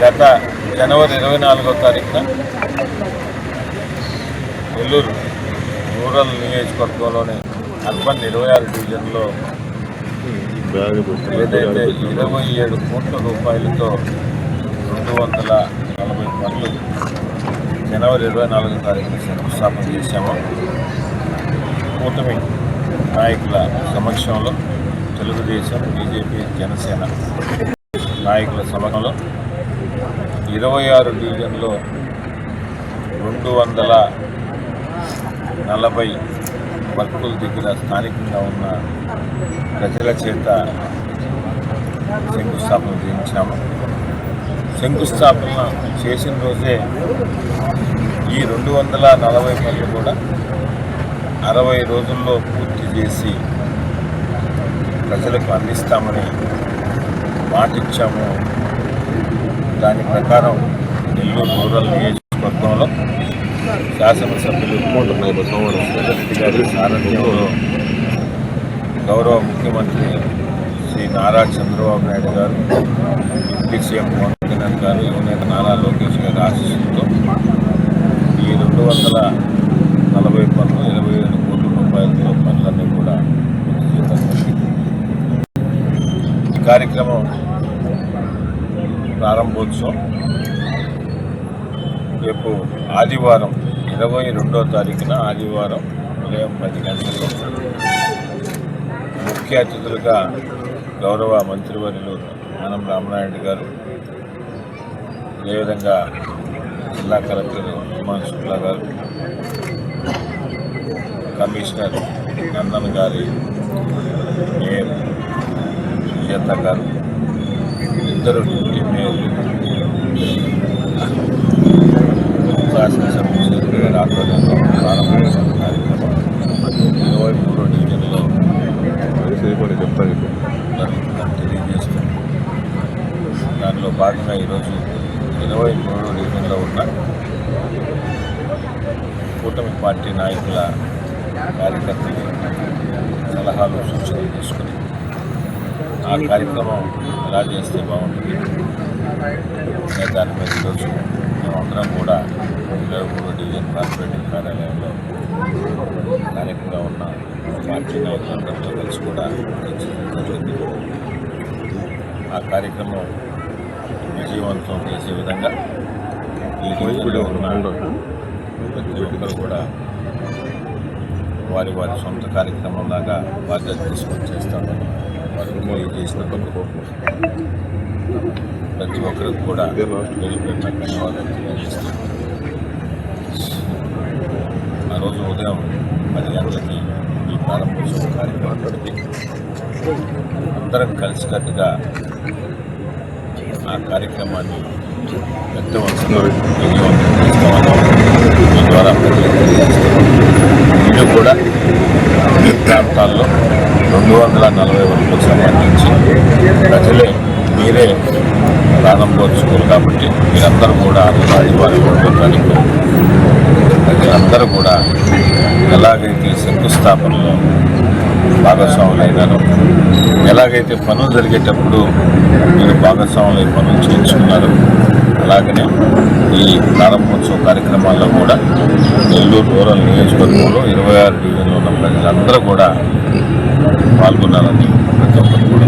గత జనవరి 24వ తారీఖున నెల్లూరు రూరల్ నియోజకవర్గంలోని అర్బన్ 26 డివిజన్లో ఏదైతే 27 కోట్ల రూపాయలతో 240 పనులు జనవరి 24వ తారీఖున శంకుస్థాపన చేశాము. కూటమి నాయకుల సమక్షంలో తెలుగుదేశం, బీజేపీ, జనసేన నాయకుల సమక్షంలో 26 డివిజన్లో 240 వర్కుల దగ్గర స్థానికంగా ఉన్న ప్రజల చేత శంకుస్థాపన చేయించాము. శంకుస్థాపన చేసిన రోజే ఈ 240 పనులు కూడా 60 రోజుల్లో పూర్తి చేసి ప్రజలకు అందిస్తామని మాటిచ్చాము. దాని ప్రకారం నెల్లూరు రూరల్ నియోజకవర్గంలో శాసనసభ్యులు రెడ్డి గారి సారథ్యంలో గౌరవ ముఖ్యమంత్రి శ్రీ నారా చంద్రబాబు నాయుడు గారు, డిప్యూటీ సీఎం పవన్ కళ్యాణ్ గారు, యువనేత నారా లోకేష్ గారి ఆశీస్సులతో ఈ 240 పనులు 27 కోట్ల రూపాయలతో పనులన్నీ కూడా ఈ కార్యక్రమం ప్రారంభోత్సవం రేపు ఆదివారం 22వ తారీఖున ఆదివారం ఉదయం 10 గంటలకు ముఖ్య అతిథులుగా గౌరవ మంత్రివర్యులు ఆనం రామనాయుడు గారు, అదేవిధంగా జిల్లా కలెక్టర్ హిమాంశు శుక్లా గారు, కమిషనర్ నందన్ గారి, మేయర్ సుజాత గారు, ఇద్దరు డిప్యూటీ మేయర్లు, శాసనసభ్యులు గారి ఆధ్వర్యంలో ప్రారంభోత్సవ కార్యక్రమం 23వ డివిజన్లో జరుగుతుందని తెలియజేస్తుంది. దానిలో భాగంగా ఈరోజు 23వ డివిజన్లో ఉన్న కూటమి పార్టీ నాయకుల కార్యకర్తలు సలహాలు, సూచనలు తీసుకుని ఆ కార్యక్రమం ఎలా చేస్తే బాగుంటుంది అనే దాని మీద ఈరోజు మేమందరం కూడా 23వ డివిజన్ కార్పొరేటింగ్ కార్యాలయంలో స్థానికంగా ఉన్న పార్టీ నాయకులందరితో కలిసి కూడా చర్చించడం జరిగింది. ఆ కార్యక్రమం విజయవంతం చేసే విధంగా ఈ డివిజన్లో ఉన్న ప్రతి ఒక్కరు కూడా వారి వారి సొంత కార్యక్రమంలాగా బాధ్యత తీసుకొని చేస్తామని వారు తెలియజేసినందుకు ప్రతి ఒక్కరికి కూడా పేరుపేరున ధన్యవాదాలు తెలియజేస్తాం. ఆ రోజు ఉదయం 10 గంటలకి ఈ ప్రారంభోత్సవ కార్యక్రమం పెట్టి అందరం కలిసికట్టుగా ఆ కార్యక్రమాన్ని పెద్ద వంశంలో ద్వారా ఇది కూడా ఈ ప్రాంతాల్లో 240 వరకు సంబంధించి ప్రజలే మీరే ప్రారంభోత్సవాలు కాబట్టి మీరందరూ కూడా ఆదివారం 2వ తారీఖు ప్రజలందరూ కూడా ఎలాగైతే శంకుస్థాపనలో భాగస్వాములైనారో, ఎలాగైతే పనులు జరిగేటప్పుడు మీరు భాగస్వాములై పనులు చేయించుకున్నారు, అలాగనే ఈ ప్రారంభోత్సవ కార్యక్రమాల్లో కూడా నెల్లూరు రూరల్ నియోజకవర్గంలో 26 డివిజన్లో ఉన్న ప్రజలందరూ కూడా పాల్గొన్నారని ప్రతి ఒక్కరు కూడా